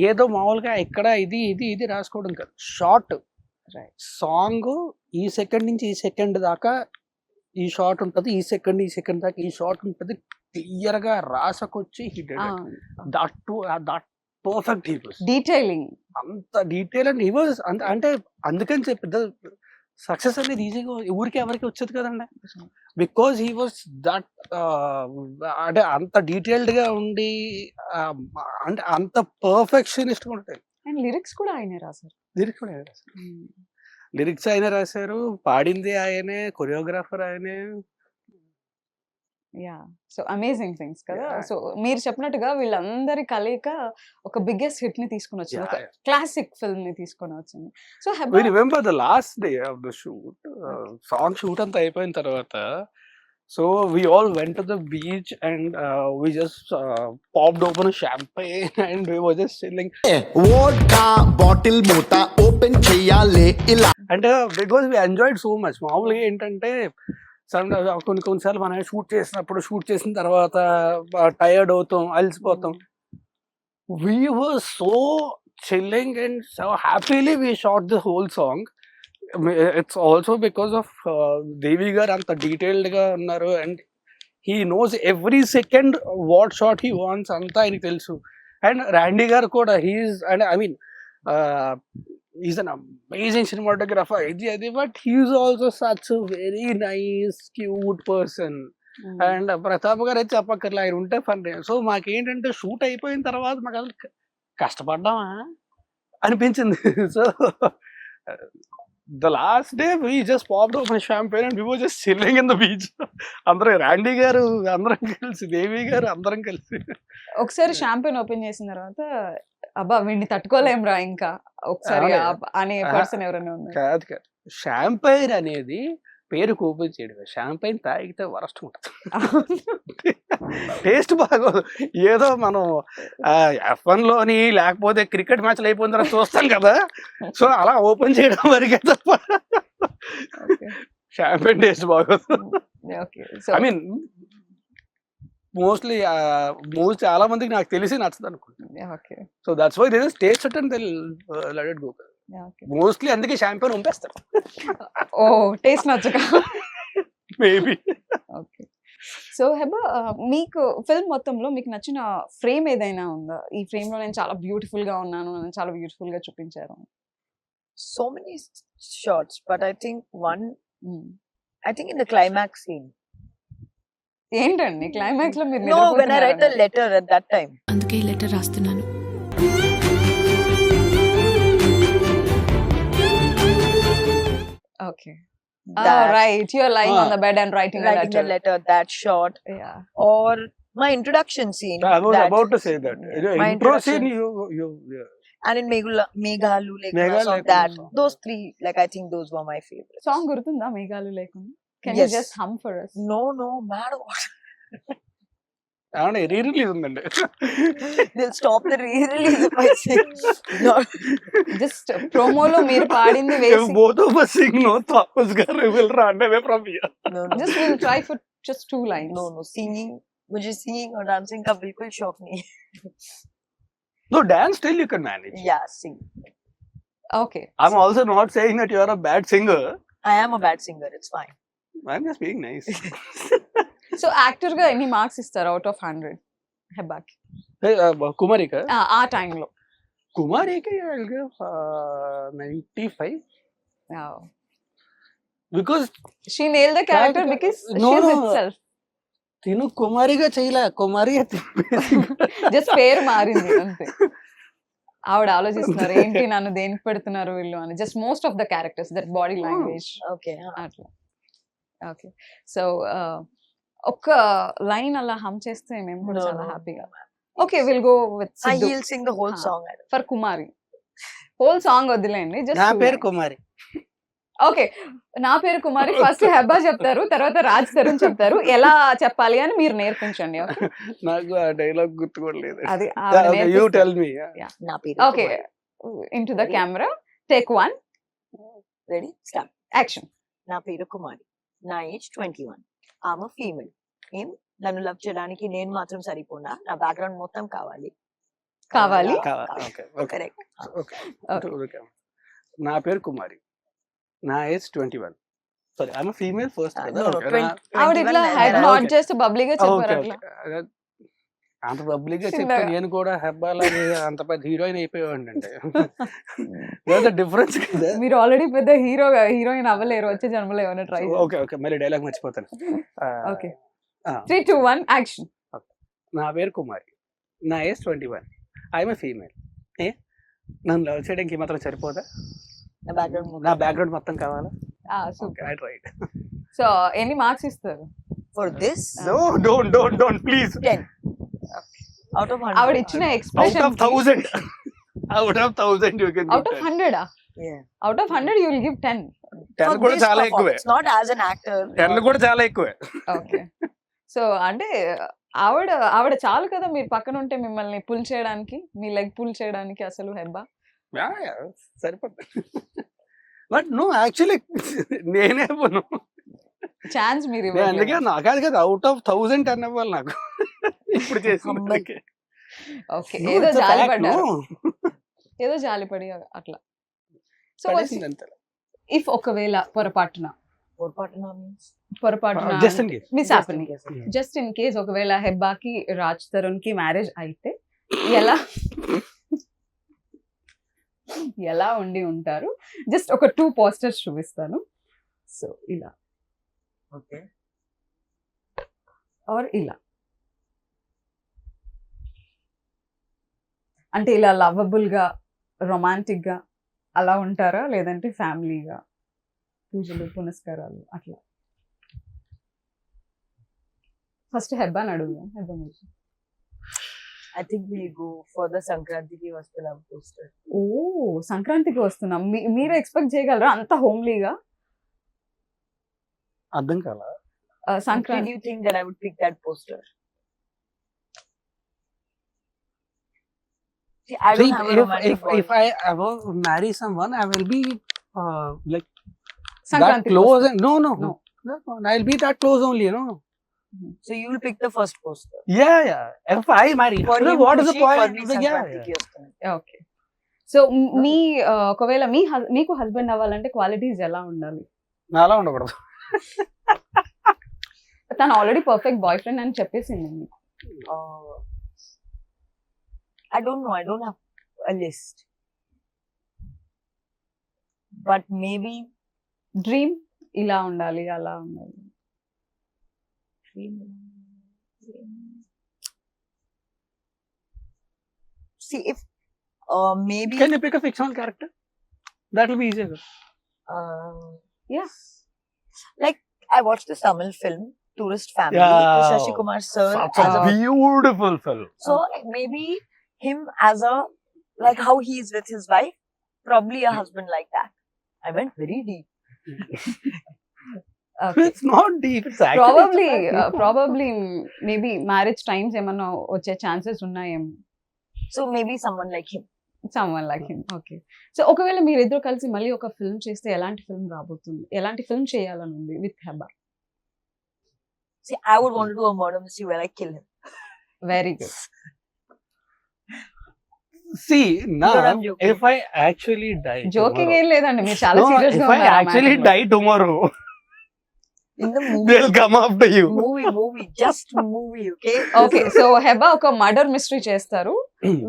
ఏదో మామూలుగా ఇక్కడ ఇది ఇది ఇది రాసుకోవడం కాదు. షార్ట్ సాంగ్ ఈ సెకండ్ నుంచి ఈ సెకండ్ దాకా ఈ షార్ట్ ఉంటుంది, ఈ సెకండ్ ఈ సెకండ్ దాకా ఈ షార్ట్ ఉంటుంది, క్లియర్ గా రాసకొచ్చి that perfect. He was detailing, అంత డీటెయిల్ అండ్ హీ వాస్ అంటే అందుకని చెప్పి సక్సెస్ అనేది ఈజీగా ఊరికి ఎవరికి వచ్చేది కదండి. బికాజ్ హీ వాస్ దట్ అంటే అంత డీటెయిల్డ్ గా ఉండి అంటే అంత పర్ఫెక్షనిస్ట్ ఉంటాయి. అండ్ లిరిక్స్ కూడా ఆయనే రాశారు. లిరిక్స్ కూడా ఆయనే రాశారు, లిరిక్స్ ఆయన రాశారు, పాడింది ఆయనే, కొరియోగ్రాఫర్ ఆయనే. యా, సో అమేజింగ్ థింగ్స్ కదా. Yeah. సో మీరు చెప్పినట్టుగా వీళ్ళందరి కలయిక ఒక బిగ్గెస్ట్ హిట్ ని తీసుకొని వచ్చింది, ఒక Yeah. క్లాసిక్ ఫిల్మ్ ని తీసుకొని వచ్చింది. So We remember the last day of the shoot, song shoot అంతా అయిపోయిన తర్వాత, so we all went to the beach and we just popped open a champagne and we were just chilling. Vodka bottle మూత open చెయ్యాలే ఇలా. అంటే because we enjoyed so much. మామూలుగా ఏంటంటే కొన్నిసార్లు మనం షూట్ చేసిన తర్వాత టైర్డ్ అవుతాం, అలసిపోతాం. We were so chilling and so happily we shot the whole song. It's also because of Devi garu anta detailed ga unnaru and he knows every second what shot he wants anta ayiniki telusu. And Randy garu kuda he's an amazing cinematographer, but he's also such a very nice, cute person. And Pratap గారు అయితే చెప్పక్కర్లే, ఆయన ఉంటే fun. So మాకేంటంటే shoot అయిపోయిన తర్వాత మాకు అసలు కష్టపడ్డామా అనిపించింది. So the last day we just popped open champagne and we were just chilling in the beach. అందరం, రాండీ గారు అందరం కలిసి, దేవి గారు అందరం కలిసి. ఒకసారి షాంపెయిన్ ఓపెన్ చేసిన తర్వాత అబ్బా వీడిని తట్టుకోలేంరా ఇంకా ఒకసారి అనే పర్సన్ ఎవరైనా ఉన్నారు? కాదు కాదు, షాంపైన్ అనేది పేరుకు ఓపెన్ చేయడమే. షాంపైన్ తాగితే వరస్ట్ ఉంటుంది, టేస్ట్ బాగోదు. ఏదో మనం F1 లోని లేకపోతే క్రికెట్ మ్యాచ్లు అయిపోయిన తర్వాత చూస్తాం కదా, సో అలా ఓపెన్ చేయడం వరకే తప్ప షాంపైన్ టేస్ట్ బాగోదు. ఐ మీన్ మోస్ట్లీ చాలా మందికి నాకు తెలిసి నచ్చదు అనుకుంటున్నాను. So that's why they just taste it and they let it go. Mostly అందుకే షాంపైన్ పంపేస్తారు. ఓ టేస్ట్ నచ్చక మేబీ. ఓకే, సో హెబా మీకు ఫిల్మ్ మొత్తంలో మీకు నచ్చిన ఫ్రేమ్ ఏదైనా ఉందా? ఈ ఫ్రేమ్ లో నేను చాలా బ్యూటిఫుల్ గా ఉన్నాను, నేను చాలా బ్యూటిఫుల్ గా చూపించారు. So many shots, but I think in the climax scene. ఏంటండి క్లైమాక్స్ లో మీరు? No, when I read the letter at that time. అందుకే ఈ లెటర్ రాస్తున్నాను. Okay. Right. You're lying on the bed and writing a the letter, that shot. Yeah. Or my introduction scene. I was about to say that. My Intro introduction. scene, you And in Meghalu Meghalu song, Lekuna that song. those three, like I think those were my favorites. Song గుర్తుందా మేఘాలు లేకుండా? Can you Yes. just hum for us? No, mad what? అవునా, రీ-రిలీజ్ ఉందండి. They'll stop the re-release if I sing. Just ప్రోమోలో మీరు పాడింది వేసి Both of us sing, no, Thomas garu will run away from here. No. just we'll try for just 2 lines. No, singing. मुझे singing और dancing का बिल्कुल शौक नहीं है. No, dance still you can manage. Yeah, sing. Okay. I'm also not saying that you are a bad singer. I am a bad singer. It's fine. I'm just being nice. So actor గా ఎన్ని marks ఇస్తారు out of 100 హెబ్బాకి Hey, Kumarika. ఆ టైంలో? Kumarika, I'll give 95 because she nail the character because No, she is no. Itself. తిను కుమారిగా చేయలే, కుమారి just పేరు మారింది అంతే. ఆవిడ ఆలోచిస్తున్నారు ఏంటి నన్ను దేనికి పెడుతున్నారు వీళ్ళు అని. Just most of the characters that body language Okay. అట్లా. ఓకే. సో ఒక్క లైన్ అలా హమ్ చేస్తే మేము కూడా No, చాలా no. హ్యాపీగా. Okay, will go with He'll sing the whole song. For Kumari. Whole song వదిలేండి. నా జస్ట్ పేరు కుమారి. ఓకే, నా పేరు కుమారి. ఫస్ట్ హెబ్బా చెప్తారు, తర్వాత రాజ్ తరుణ్ చెప్తారు. ఎలా చెప్పాలి అని మీరు నేర్పించండి. ఓకే, నాకు ఆ డైలాగ్ గుర్తు కూడా లేదు. అది you tell me. Na peru okay, Kumari. In to the camera, take 1, Ready? Start. Action. నా పేరు కుమారి. నా ఏజ్ 21. ఆమె ఫీమేల్. నన్ను లవ్ చేయడానికి నేను మాత్రం సరిపోనా, నా బ్యాక్గ్రౌండ్ మొత్తం కావాలి. కావాలి? Okay okay correct. ఓకే. నా పేరు కుమారి. నా age 21. Sorry, I'm female first కదా. ఆవిడ ఇట్లా హెడ్ నాట్ చేస్తూ బబ్లీగా చెప్పారు అట్లా. అంత పబ్లిక్ గా చెప్తే చిన్నగా. నేను కూడా హెబ్బాలాగే అంత పెద్ద హీరోయిన్ అయిపోయాడు అంటే డిఫరెన్స్ కదా. మీరు ఆల్రెడీ పెద్ద హీరోయిన్ అవ్వలేరు వచ్చే జన్మలో ఏమైనా ట్రై. ఓకే ఓకే, మళ్ళీ డైలాగ్ మర్చిపోతాను. Okay, 3, 2, 1 action. నా పేరు కుమారి. నా ఏజ్ 21. I'm female. నన్ను లవ్ చేయడానికి మాత్రం సరిపోదా? నా బ్యాక్గ్రౌండ్ మొత్తం కావాలా? సూపర్. రైట్. సో ఎన్ని మార్క్స్ ఇస్తారు? For this No, don't, please. 10 out of 100. ఆవిడ ఇచ్చిన Out expression of 1000. Out of 1000 you can out of 100 Yeah. Out of 100 you will give 10. 10 For కూడా this చాలా ఎక్కువే. performance, not as an actor. 10 కూడా చాలా ఎక్కువే. ఓకే. సో అంటే ఆవిడ చాలు కదా మీరు పక్కన ఉంటే మిమ్మల్ని పుల్ చేయడానికి, మీ లెగ్ పుల్ చేయడానికి అసలు హెబ్బా. Yeah, సరిపోతుంది. బట్ నో, యాక్చువల్లీ నేనే పోను. ఛాన్స్ మీరు అందుకే ఇవ్వలేదు. నాకాదు కదా, అవుట్ ఆఫ్ 1000 10 అవ్వాలి నాకు ఇప్పుడు చేసిన. ఓకే, ఏదో జాలి పడ్డారు, ఏదో జాలిపడి అట్లా. సో ఇఫ్ ఒకవేళ పొరపాటున just in case. Miss happening, just in case ఒకవేళ హెబ్బాకి రాజ్ తరుణ్ కి మ్యారేజ్ అయితే ఎలా ఉండి ఉంటారు? జస్ట్ ఒక 2 పోస్టర్స్ చూపిస్తాను. సో ఇలా Okay. ఆర్ ఇలా, అంటే ఇలా లవబుల్ గా, రొమాంటిక్ గా అలా ఉంటారా, లేదంటే ఫ్యామిలీగా పూజలు పునస్కారాలు అట్లా? ఫస్ట్ హెబ్బాని అడుగుదాం. హెబ్బా మీరు. I think we'll go for the Sankranti Vastulam poster. ఓ, సంక్రాంతికి వస్తున్నాం. మీరు ఎక్స్పెక్ట్ చేయగలరా అంత హోమ్లీగా? అర్థం కాలా? Did Sankranti you think that I would pick that poster? See, I don't have a romantic if I ever marry someone, I will be like that Sankranti close. No. No. I'll be that close only, So you will pick the first poster. Yeah. If I marry, For him, what is the Kushi, for point? me, Sankranti Vastulam. Okay. So మీ ఒకవేళ మీకు husband అవ్వాలంటే qualities ఎలా ఉండాలి? నాలా ఉండకూడదు. తను already perfect boy friend అని చెప్పేసింది మీకు. I don't know. I don't have a list. But maybe dream ఇలా ఉండాలి, అలా ఉండాలి. see if maybe Can you pick a fictional character? That will be easier. Yeah. like I watched this Tamil film Tourist Family Yeah. with Shashi Kumar sir Such as a a beautiful film. so maybe him as a like how he is with his wife, probably a husband like that. I went very deep. It's not deep. It's actually probably maybe marriage times ఏమన్నా వచ్చే chances ఉన్నాయేమో. So maybe someone like him. Someone like him. Okay. So ఒకవేళ మీరిద్దరు కలిసి మళ్ళీ ఒక film చేస్తే ఎలాంటి ఫిల్మ్ రాబోతుంది? ఎలాంటి ఫిల్మ్ చేయాలని ఉంది with Hebah? See, I would want to do a murder mystery where I kill him. Very good. See, now, No, I'm joking. if I actually die joking tomorrow- ఏం లేదండి, మీరు చాలా No, సీరియస్ గా if I ఉన్నారు ఆ actually matter లో. die tomorrow, In the movie. they'll come after you. movie, just movie, okay? Okay, so Heba ఒక murder mystery చేస్తారు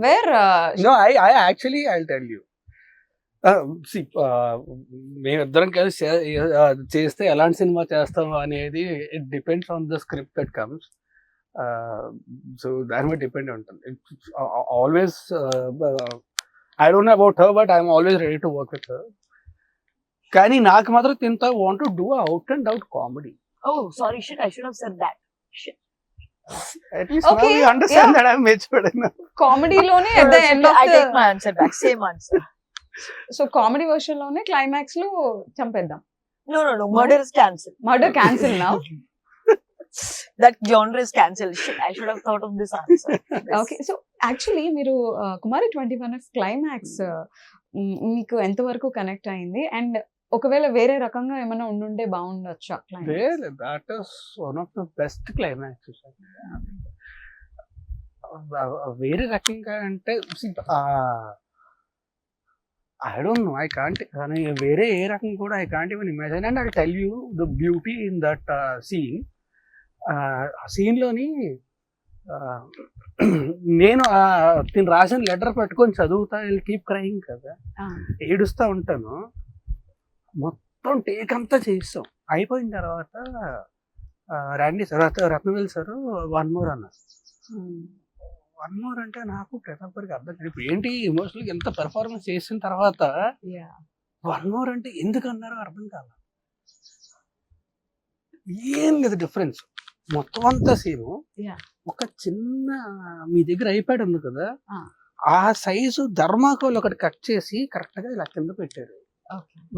wear No, I actually, I'll tell you. See, మేమిద్దరం కలిసి చేస్తే ఎలాంటి సినిమా చేస్తాం అనేది it depends on the script that comes. So దాని మీద డిపెండ్ ఉంటుంది. Always I don't know about her, but I'm always ready to work with her. కానీ నాకు మాత్రం తింత want to do out and out comedy. Oh, sorry, shit, I should have said that. Shit. At least Okay, now you understand yeah. that I'm matured enough. కామెడీలోనే at the end of I the take my answer back. Same answer. So comedy version లోనే climax లో చంపేద్దాం, No. Murder is cancelled. Murder cancel నా. That genre is cancelled. Shit, I should have thought of this answer. Okay, so actually మీరు కుమారి 21 climax మీకు ఎంతవరకు connect అయింది, and ఒకవేళ వేరే రకంగా ఏమైనా ఉండుంటే బాగుండొచ్చా climax? Really, that is one of the best climaxes. వేరే రకంగా అంటే I don't know, I can't, కానీ వేరే ఏ రకం కూడా I can't even imagine. And I tell you the beauty in that scene. ఆ సీన్లోని నేను తిను రాసిన లెటర్ పట్టుకొని చదువుతా, విల్ కీప్ క్రైయింగ్ కదా, ఏడుస్తూ ఉంటాను. మొత్తం టేక్ అంతా చేస్తాం, అయిపోయిన తర్వాత Randy sir, Rathnavel sir one more అన్నారు. వన్ మోర్ అంటే నాకు ప్రతి ఒక్కరికి అర్థం కాదు. ఇప్పుడు ఏంటి ఎమోషనల్గా ఎంత పెర్ఫార్మెన్స్ చేసిన తర్వాత వన్ మోర్ అంటే ఎందుకు అన్నారో అర్థం కాదు. ఏం లేదు డిఫరెన్స్, మొత్తం అంతా సేమ్. ఒక చిన్న మీ దగ్గర ఐప్యాడ్ ఉంది కదా, ఆ సైజు ధర్మాకోల్ ఒకటి కట్ చేసి కరెక్ట్ గా ఇలా కింద పెట్టారు,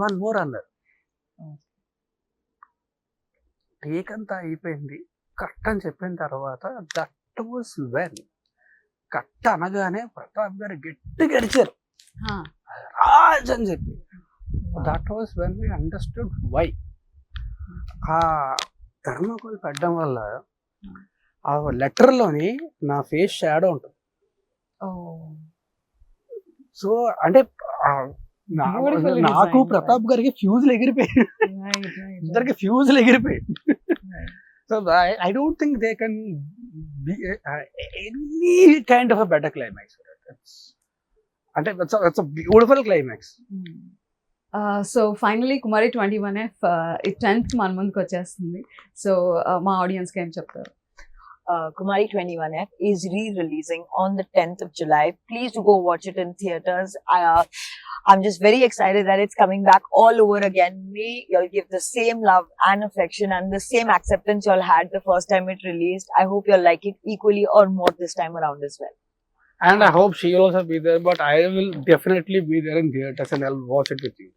వన్ మోర్ అన్నారు. టేక్ అంతా అయిపోయింది, కరెక్ట్ అని చెప్పిన తర్వాత దట్ వాస్ వెన్ కట్ అనగానే ప్రతాప్ గారు గట్టి గడిచారు రాజ్ అని చెప్పి. That was when we understood why. ఆ ధర్మకోల్ పెట్టడం వల్ల ఆ లెటర్లోని నా ఫేస్ షాడో ఉంటుంది. సో అంటే నాకు ప్రతాప్ గారికి ఫ్యూజులు ఎగిరిపోయాయి, ఇద్దరికి ఫ్యూజులు ఎగిరిపోయాయి. So I don't think they can be any kind of a better climax. అంటే it's a beautiful climax. So finally Kumari 21F ఈ 10th మన ముందుకు వచ్చేస్తుంది. సో మా ఆడియన్స్కి ఏం చెప్తారు? Kumari 21F is re-releasing on the 10th of July. Please do go watch it in theaters. I'm just very excited that it's coming back all over again. May y'all give the same love and affection and the same acceptance y'all had the first time it released. I hope you'll like it equally or more this time around as well. And I hope she'll also be there, but I will definitely be there in theaters and I'll watch it with you.